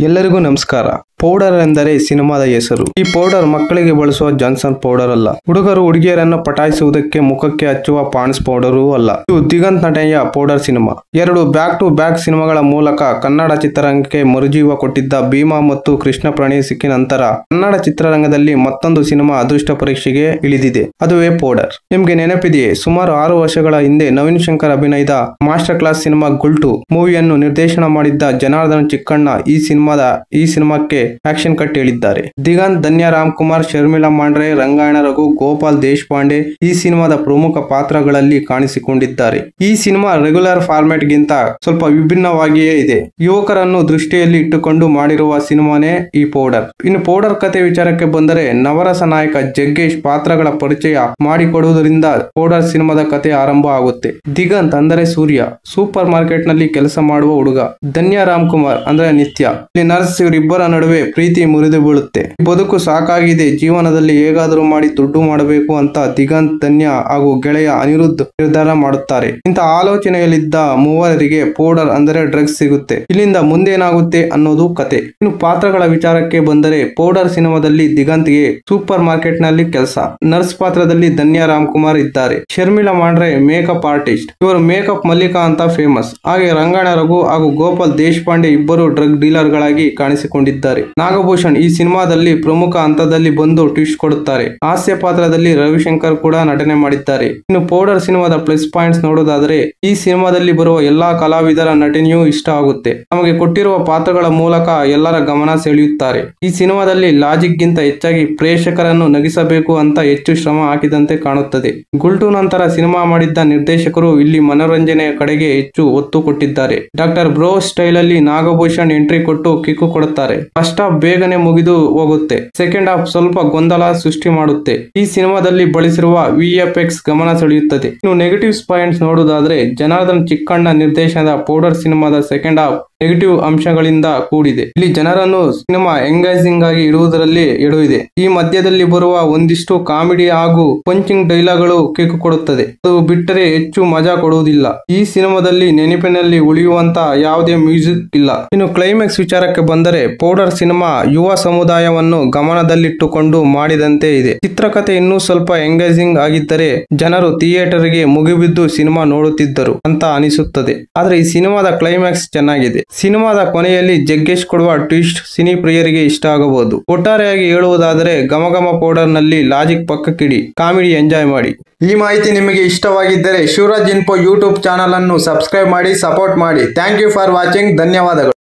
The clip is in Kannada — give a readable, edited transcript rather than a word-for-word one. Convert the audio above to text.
ಎಲ್ಲರಿಗೂ ನಮಸ್ಕಾರ. ಪೌಡರ್ ಎಂದರೆ ಸಿನಿಮಾದ ಹೆಸರು. ಈ ಪೌಡರ್ ಮಕ್ಕಳಿಗೆ ಬಳಸುವ ಜಾನ್ಸನ್ ಪೌಡರ್ ಅಲ್ಲ. ಹುಡುಗರು ಹುಡುಗಿಯರನ್ನು ಪಟಾಯಿಸುವುದಕ್ಕೆ ಮುಖಕ್ಕೆ ಹಚ್ಚುವ ಪಾಂಡ್ಸ್ ಪೌಡರೂ ಅಲ್ಲ. ಇದು ದಿಗಂತ್ ನಟನೆಯ ಪೌಡರ್ ಸಿನಿಮಾ. ಎರಡು ಬ್ಯಾಕ್ ಟು ಬ್ಯಾಕ್ ಸಿನಿಮಾಗಳ ಮೂಲಕ ಕನ್ನಡ ಚಿತ್ರರಂಗಕ್ಕೆ ಮರುಜೀವ ಕೊಟ್ಟಿದ್ದ ಭೀಮಾ ಮತ್ತು ಕೃಷ್ಣ ಪ್ರಣಯ ಸಿಕ್ಕಿ ನಂತರ ಕನ್ನಡ ಚಿತ್ರರಂಗದಲ್ಲಿ ಮತ್ತೊಂದು ಸಿನಿಮಾ ಅದೃಷ್ಟ ಪರೀಕ್ಷೆಗೆ ಇಳಿದಿದೆ. ಅದುವೇ ಪೌಡರ್. ನಿಮ್ಗೆ ನೆನಪಿದೆಯೇ? ಸುಮಾರು 6 ವರ್ಷಗಳ ಹಿಂದೆ ನವೀನ್ ಶಂಕರ್ ಅಭಿನಯದ ಮಾಸ್ಟರ್ ಕ್ಲಾಸ್ ಸಿನಿಮಾ ಗುಲ್ಟು ಮೂವಿಯನ್ನು ನಿರ್ದೇಶನ ಮಾಡಿದ್ದ ಜನಾರ್ದನ್ ಚಿಕ್ಕಣ್ಣ ಈ ಸಿನಿಮಾಕ್ಕೆ ಆಕ್ಷನ್ ಕಟ್ ಹೇಳಿದ್ದಾರೆ. ದಿಗಂತ್, ಧನ್ಯ ರಾಮ್ಕುಮಾರ್, ಶರ್ಮಿಳಾ ಮಾಂಡ್ರೆ, ರಂಗಾಯಣ ರಘು, ಗೋಪಾಲ್ ದೇಶಪಾಂಡೆ ಈ ಸಿನಿಮಾದ ಪ್ರಮುಖ ಪಾತ್ರಗಳಲ್ಲಿ ಕಾಣಿಸಿಕೊಂಡಿದ್ದಾರೆ. ಈ ಸಿನಿಮಾ ರೆಗ್ಯುಲರ್ ಫಾರ್ಮ್ಯಾಟ್ ಗಿಂತ ಸ್ವಲ್ಪ ವಿಭಿನ್ನವಾಗಿಯೇ ಇದೆ. ಯುವಕರನ್ನು ದೃಷ್ಟಿಯಲ್ಲಿ ಇಟ್ಟುಕೊಂಡು ಮಾಡಿರುವ ಸಿನಿಮಾನೇ ಈ ಪೌಡರ್. ಇನ್ನು ಪೌಡರ್ ಕತೆ ವಿಚಾರಕ್ಕೆ ಬಂದರೆ, ನವರಸ ನಾಯಕ ಜಗ್ಗೇಶ್ ಪಾತ್ರಗಳ ಪರಿಚಯ ಮಾಡಿಕೊಡುವುದರಿಂದ ಪೌಡರ್ ಸಿನಿಮಾದ ಕತೆ ಆರಂಭ ಆಗುತ್ತೆ. ದಿಗಂತ್ ಅಂದರೆ ಸೂರ್ಯ, ಸೂಪರ್ ಮಾರ್ಕೆಟ್ ನಲ್ಲಿ ಕೆಲಸ ಮಾಡುವ ಹುಡುಗ. ಧನ್ಯ ರಾಮ್ಕುಮಾರ್ ಅಂದ್ರೆ ನಿತ್ಯ, ಇಲ್ಲಿ ನರ್ಸ್. ಇವರಿಬ್ಬರ ನಡುವೆ ಪ್ರೀತಿ ಮುರಿದು ಬೀಳುತ್ತೆ. ಬದುಕು ಸಾಕಾಗಿದೆ, ಜೀವನದಲ್ಲಿ ಹೇಗಾದರೂ ಮಾಡಿ ದುಡ್ಡು ಮಾಡಬೇಕು ಅಂತ ದಿಗಂತ್, ಧನ್ಯ ಹಾಗೂ ಗೆಳೆಯ ಅನಿರುದ್ಧ್ ನಿರ್ಧಾರ ಮಾಡುತ್ತಾರೆ. ಇಂಥ ಆಲೋಚನೆಯಲ್ಲಿದ್ದ ಮೂವರಿಗೆ ಪೌಡರ್ ಅಂದರೆ ಡ್ರಗ್ಸ್ ಸಿಗುತ್ತೆ. ಇಲ್ಲಿಂದ ಮುಂದೇನಾಗುತ್ತೆ ಅನ್ನೋದು ಕತೆ. ಇನ್ನು ಪಾತ್ರಗಳ ವಿಚಾರಕ್ಕೆ ಬಂದರೆ, ಪೌಡರ್ ಸಿನಿಮಾದಲ್ಲಿ ದಿಗಂತ್ಗೆ ಸೂಪರ್ ಮಾರ್ಕೆಟ್ ನಲ್ಲಿ ಕೆಲಸ. ನರ್ಸ್ ಪಾತ್ರದಲ್ಲಿ ಧನ್ಯ ರಾಮ್ಕುಮಾರ್ ಇದ್ದಾರೆ. Sharmila Mandre makeup artist. ಇವರು ಮೇಕಪ್ ಮಲ್ಲಿಕಾ ಅಂತ ಫೇಮಸ್. ಹಾಗೆ ರಂಗಾಯಣ ರಘು ಹಾಗೂ ಗೋಪಾಲ್ ದೇಶಪಾಂಡೆ ಇಬ್ಬರು ಡ್ರಗ್ ಡೀಲರ್ ಗಳಾಗಿ ಕಾಣಿಸಿಕೊಂಡಿದ್ದಾರೆ. ನಾಗಭೂಷಣ್ ಈ ಸಿನಿಮಾದಲ್ಲಿ ಪ್ರಮುಖ ಹಂತದಲ್ಲಿ ಬಂದು ಟ್ವಿಸ್ಟ್ ಕೊಡುತ್ತಾರೆ. ಹಾಸ್ಯ ಪಾತ್ರದಲ್ಲಿ ರವಿಶಂಕರ್ ಕೂಡ ನಟನೆ ಮಾಡಿದ್ದಾರೆ. ಇನ್ನು ಪೌಡರ್ ಸಿನಿಮಾದ ಪ್ಲಸ್ ಪಾಯಿಂಟ್ಸ್ ನೋಡೋದಾದ್ರೆ, ಈ ಸಿನಿಮಾದಲ್ಲಿ ಬರುವ ಎಲ್ಲಾ ಕಲಾವಿದರ ನಟನೆಯೂ ಇಷ್ಟ ಆಗುತ್ತೆ. ನಮಗೆ ಕೊಟ್ಟಿರುವ ಪಾತ್ರಗಳ ಮೂಲಕ ಎಲ್ಲರ ಗಮನ ಸೆಳೆಯುತ್ತಾರೆ. ಈ ಸಿನಿಮಾದಲ್ಲಿ ಲಾಜಿಕ್ ಗಿಂತ ಹೆಚ್ಚಾಗಿ ಪ್ರೇಕ್ಷಕರನ್ನು ನಗಿಸಬೇಕು ಅಂತ ಹೆಚ್ಚು ಶ್ರಮ ಹಾಕಿದಂತೆ ಕಾಣುತ್ತದೆ. ಗುಲ್ಟು ನಂತರ ಸಿನಿಮಾ ಮಾಡಿದ್ದ ನಿರ್ದೇಶಕರು ಇಲ್ಲಿ ಮನೋರಂಜನೆಯ ಕಡೆಗೆ ಹೆಚ್ಚು ಒತ್ತು ಕೊಟ್ಟಿದ್ದಾರೆ. ಡಾಕ್ಟರ್ ಬ್ರೋ ಸ್ಟೈಲ್ ಅಲ್ಲಿ ನಾಗಭೂಷಣ್ ಎಂಟ್ರಿ ಕೊಟ್ಟು ಕಿಕ್ಕು ಕೊಡುತ್ತಾರೆ. ಫಸ್ಟ್ ಹಾಫ್ ಬೇಗನೆ ಮುಗಿದು ಹೋಗುತ್ತೆ. ಸೆಕೆಂಡ್ ಹಾಫ್ ಸ್ವಲ್ಪ ಗೊಂದಲ ಸೃಷ್ಟಿ ಮಾಡುತ್ತೆ. ಈ ಸಿನಿಮಾದಲ್ಲಿ ಬಳಸಿರುವ VFX ಗಮನ ಸೆಳೆಯುತ್ತದೆ. ಇನ್ನು ನೆಗೆಟಿವ್ಸ್ ಪಾಯಿಂಟ್ಸ್ ನೋಡುವುದಾದ್ರೆ, ಜನಾರ್ದನ್ ಚಿಕ್ಕಣ್ಣ ನಿರ್ದೇಶನದ ಪೌಡರ್ ಸಿನಿಮಾದ ಸೆಕೆಂಡ್ ಹಾಫ್ ನೆಗೆಟಿವ್ ಅಂಶಗಳಿಂದ ಕೂಡಿದೆ. ಇಲ್ಲಿ ಜನರನ್ನು ಸಿನಿಮಾ ಎಂಗೇಜಿಂಗ್ ಆಗಿ ಇಡುವುದರಲ್ಲಿ ಎಡವಿದೆ. ಈ ಮಧ್ಯದಲ್ಲಿ ಬರುವ ಒಂದಿಷ್ಟು ಕಾಮಿಡಿ ಹಾಗೂ ಪಂಚಿಂಗ್ ಡೈಲಾಗ್ಗಳು ಕಿಕ್ಕು ಕೊಡುತ್ತದೆ. ಅದು ಬಿಟ್ಟರೆ ಹೆಚ್ಚು ಮಜಾ ಕೊಡುವುದಿಲ್ಲ. ಈ ಸಿನಿಮಾದಲ್ಲಿ ನೆನಪಿನಲ್ಲಿ ಉಳಿಯುವಂತ ಯಾವುದೇ ಮ್ಯೂಸಿಕ್ ಇಲ್ಲ. ಇನ್ನು ಕ್ಲೈಮ್ಯಾಕ್ಸ್ ವಿಚಾರಕ್ಕೆ ಬಂದರೆ, ಪೌಡರ್ ಸಿನಿಮಾ ಯುವ ಸಮುದಾಯವನ್ನು ಗಮನದಲ್ಲಿಟ್ಟುಕೊಂಡು ಮಾಡಿದಂತೆ ಇದೆ. ಚಿತ್ರಕಥೆ ಇನ್ನೂ ಸ್ವಲ್ಪ ಎಂಗೇಜಿಂಗ್ ಆಗಿದ್ದರೆ ಜನರು ಥಿಯೇಟರ್ಗೆ ಮುಗಿಬಿದ್ದು ಸಿನಿಮಾ ನೋಡುತ್ತಿದ್ದರು ಅಂತ ಅನಿಸುತ್ತದೆ. ಆದ್ರೆ ಈ ಸಿನಿಮಾದ ಕ್ಲೈಮ್ಯಾಕ್ಸ್ ಚೆನ್ನಾಗಿದೆ. ಸಿನಿಮಾದ ಕೊನೆಯಲ್ಲಿ ಜಗ್ಗೇಶ್ ಕೊಡುವ ಟ್ವಿಸ್ಟ್ ಸಿನಿ ಪ್ರಿಯರಿಗೆ ಇಷ್ಟ ಆಗಬಹುದು. ಒಟ್ಟಾರೆಯಾಗಿ ಹೇಳುವುದಾದರೆ, ಘಮಘಮ ಪೌಡರ್ ನಲ್ಲಿ ಲಾಜಿಕ್ ಪಕ್ಕಕ್ಕಿಡಿ, ಕಾಮಿಡಿ ಎಂಜಾಯ್ ಮಾಡಿ. ಈ ಮಾಹಿತಿ ನಿಮಗೆ ಇಷ್ಟವಾಗಿದ್ದರೆ ಶಿವರಾಜ್ ಇನ್ಫೋ ಯೂಟ್ಯೂಬ್ ಚಾನಲ್ ಅನ್ನು ಸಬ್ಸ್ಕ್ರೈಬ್ ಮಾಡಿ, ಸಪೋರ್ಟ್ ಮಾಡಿ. Thank you for watching. ಧನ್ಯವಾದಗಳು.